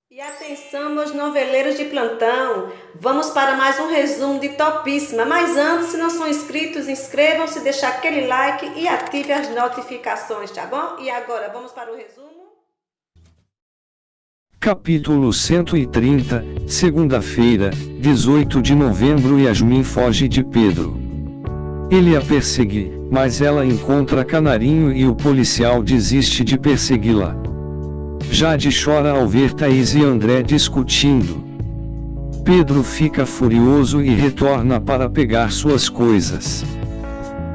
E atenção, meus noveleiros de plantão, vamos para mais um resumo de Topíssima. Mas antes, se não são inscritos, inscrevam-se, deixem aquele like e ative as notificações, tá bom? E agora, vamos para o resumo? Capítulo 130, segunda-feira, 18 de novembro. Yasmin foge de Pedro. Ele a persegue, mas ela encontra Canarinho e o policial desiste de persegui-la. Jade chora ao ver Thaís e André discutindo. Pedro fica furioso e retorna para pegar suas coisas.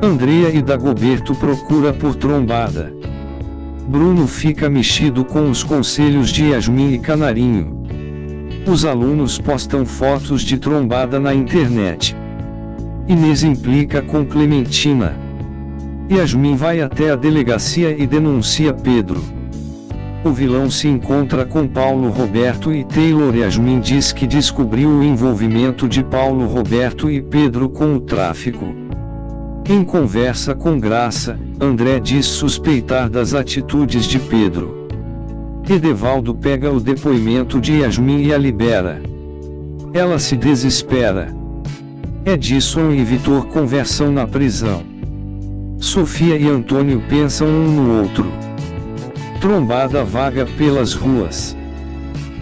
Andrea e Dagoberto procura por Trombada. Bruno fica mexido com os conselhos de Yasmin e Canarinho. Os alunos postam fotos de Trombada na internet. Inês implica com Clementina. Yasmin vai até a delegacia e denuncia Pedro. O vilão se encontra com Paulo Roberto e Taylor. Yasmin diz que descobriu o envolvimento de Paulo Roberto e Pedro com o tráfico. Em conversa com Graça, André diz suspeitar das atitudes de Pedro. Edevaldo pega o depoimento de Yasmin e a libera. Ela se desespera. Edson e Vitor conversam na prisão. Sofia e Antônio pensam um no outro. Trombada vaga pelas ruas.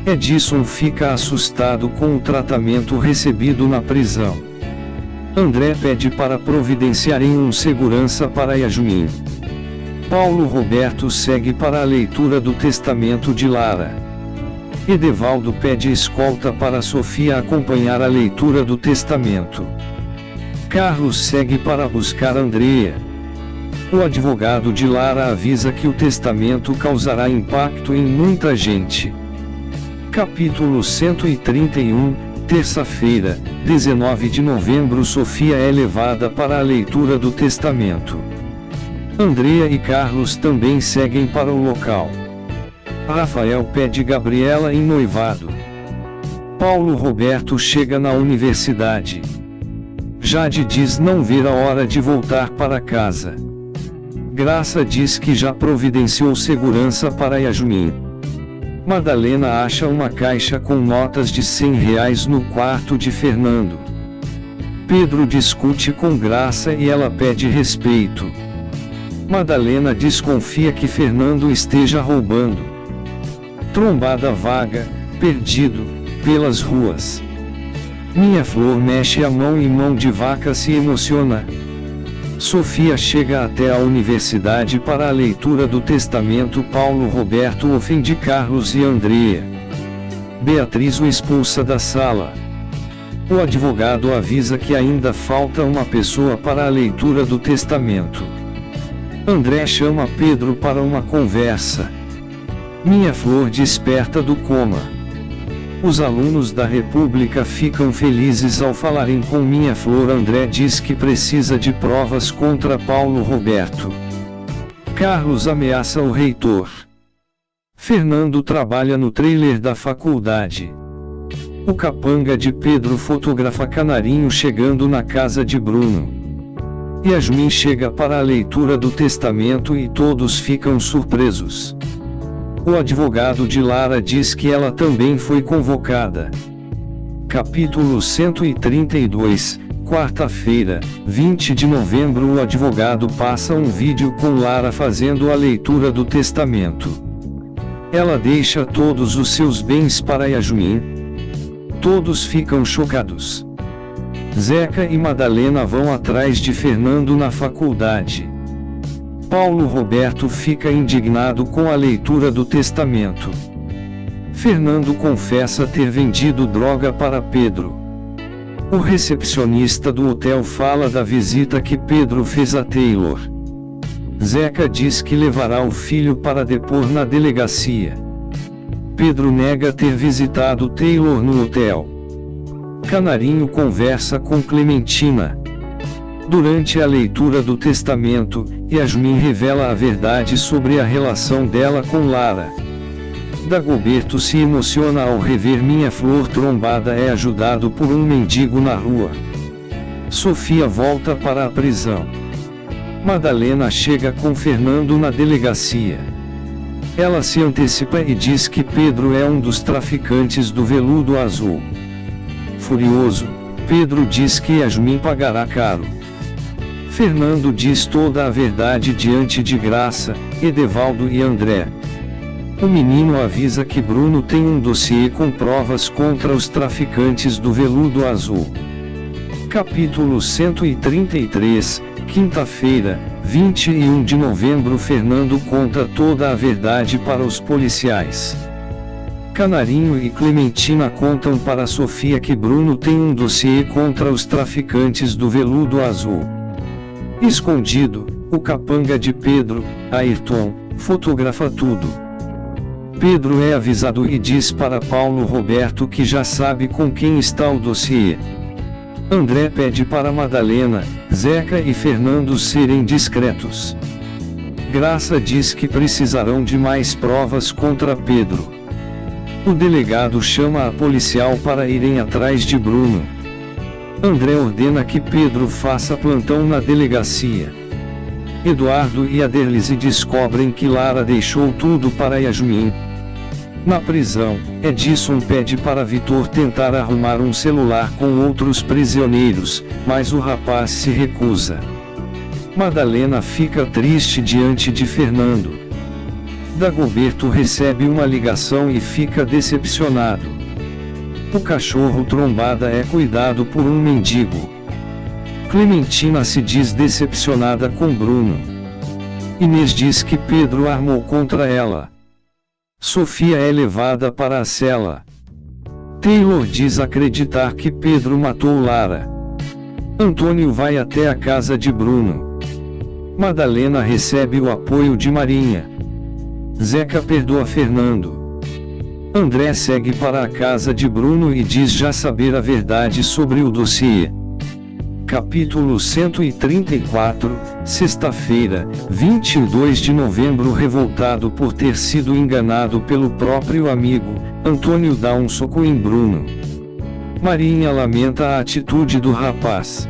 Edson fica assustado com o tratamento recebido na prisão. André pede para providenciarem um segurança para Yasmin. Paulo Roberto segue para a leitura do testamento de Lara. Edevaldo pede escolta para Sofia acompanhar a leitura do testamento. Carlos segue para buscar Andrea. O advogado de Lara avisa que o testamento causará impacto em muita gente. Capítulo 131, terça-feira, 19 de novembro. Sofia é levada para a leitura do testamento. Andrea e Carlos também seguem para o local. Rafael pede Gabriela em noivado. Paulo Roberto chega na universidade. Jade diz não ver a hora de voltar para casa. Graça diz que já providenciou segurança para Yasmin. Madalena acha uma caixa com notas de R$ 100 no quarto de Fernando. Pedro discute com Graça e ela pede respeito. Madalena desconfia que Fernando esteja roubando. Trombada vaga, perdido, pelas ruas. Minha Flor mexe a mão e Mão de Vaca se emociona. Sofia chega até a universidade para a leitura do testamento. Paulo Roberto ofende Carlos e Andrea. Beatriz o expulsa da sala. O advogado avisa que ainda falta uma pessoa para a leitura do testamento. André chama Pedro para uma conversa. Minha Flor desperta do coma. Os alunos da República ficam felizes ao falarem com Minha Flor. André diz que precisa de provas contra Paulo Roberto. Carlos ameaça o reitor. Fernando trabalha no trailer da faculdade. O capanga de Pedro fotografa Canarinho chegando na casa de Bruno. Yasmin chega para a leitura do testamento e todos ficam surpresos. O advogado de Lara diz que ela também foi convocada. Capítulo 132, quarta-feira, 20 de novembro. O advogado passa um vídeo com Lara fazendo a leitura do testamento. Ela deixa todos os seus bens para Yasmin. Todos ficam chocados. Zeca e Madalena vão atrás de Fernando na faculdade. Paulo Roberto fica indignado com a leitura do testamento. Fernando confessa ter vendido droga para Pedro. O recepcionista do hotel fala da visita que Pedro fez a Taylor. Zeca diz que levará o filho para depor na delegacia. Pedro nega ter visitado Taylor no hotel. Canarinho conversa com Clementina. Durante a leitura do testamento, Yasmin revela a verdade sobre a relação dela com Lara. Dagoberto se emociona ao rever Minha Flor. Trombada é ajudado por um mendigo na rua. Sofia volta para a prisão. Madalena chega com Fernando na delegacia. Ela se antecipa e diz que Pedro é um dos traficantes do veludo azul. Furioso, Pedro diz que Yasmin pagará caro. Fernando diz toda a verdade diante de Graça, Edevaldo e André. O menino avisa que Bruno tem um dossiê com provas contra os traficantes do veludo azul. Capítulo 133, quinta-feira, 21 de novembro. Fernando conta toda a verdade para os policiais. Canarinho e Clementina contam para Sofia que Bruno tem um dossiê contra os traficantes do veludo azul. Escondido, o capanga de Pedro, Ayrton, fotografa tudo. Pedro é avisado e diz para Paulo Roberto que já sabe com quem está o dossiê. André pede para Madalena, Zeca e Fernando serem discretos. Graça diz que precisarão de mais provas contra Pedro. O delegado chama a policial para irem atrás de Bruno. André ordena que Pedro faça plantão na delegacia. Eduardo e Aderlise descobrem que Lara deixou tudo para Yasmin. Na prisão, Edson pede para Vitor tentar arrumar um celular com outros prisioneiros, mas o rapaz se recusa. Madalena fica triste diante de Fernando. Dagoberto recebe uma ligação e fica decepcionado. O cachorro Trombada é cuidado por um mendigo. Clementina se diz decepcionada com Bruno. Inês diz que Pedro armou contra ela. Sofia é levada para a cela. Taylor diz acreditar que Pedro matou Lara. Antônio vai até a casa de Bruno. Madalena recebe o apoio de Marinha. Zeca perdoa Fernando. André segue para a casa de Bruno e diz já saber a verdade sobre o dossiê. Capítulo 134, sexta-feira, 22 de novembro. Revoltado por ter sido enganado pelo próprio amigo, Antônio dá um soco em Bruno. Marinha lamenta a atitude do rapaz.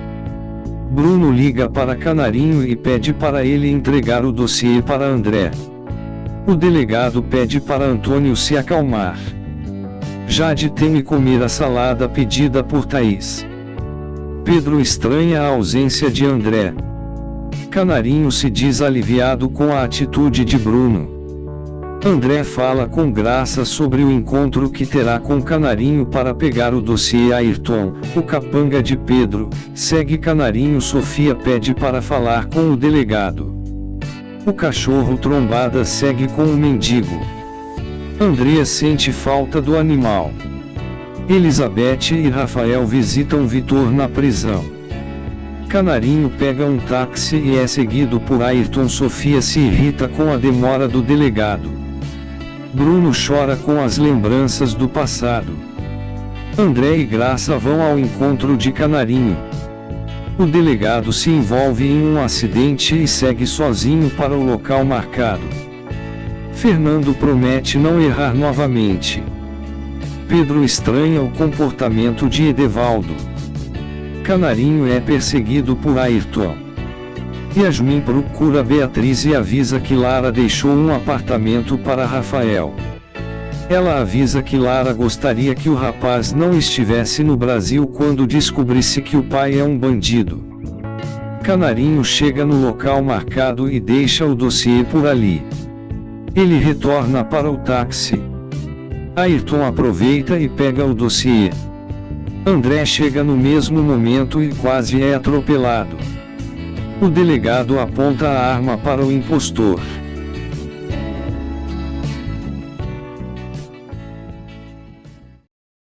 Bruno liga para Canarinho e pede para ele entregar o dossiê para André. O delegado pede para Antônio se acalmar. Jade teme comer a salada pedida por Thaís. Pedro estranha a ausência de André. Canarinho se diz aliviado com a atitude de Bruno. André fala com Graça sobre o encontro que terá com Canarinho para pegar o dossiê. Ayrton, o capanga de Pedro, segue Canarinho. Sofia pede para falar com o delegado. O cachorro Trombada segue com o mendigo. Andrea sente falta do animal. Elizabeth e Rafael visitam Vitor na prisão. Canarinho pega um táxi e é seguido por Ayrton. Sofia se irrita com a demora do delegado. Bruno chora com as lembranças do passado. André e Graça vão ao encontro de Canarinho. O delegado se envolve em um acidente e segue sozinho para o local marcado. Fernando promete não errar novamente. Pedro estranha o comportamento de Edevaldo. Canarinho é perseguido por Ayrton. Yasmin procura Beatriz e avisa que Lara deixou um apartamento para Rafael. Ela avisa que Lara gostaria que o rapaz não estivesse no Brasil quando descobrisse que o pai é um bandido. Canarinho chega no local marcado e deixa o dossiê por ali. Ele retorna para o táxi. Ayrton aproveita e pega o dossiê. André chega no mesmo momento e quase é atropelado. O delegado aponta a arma para o impostor.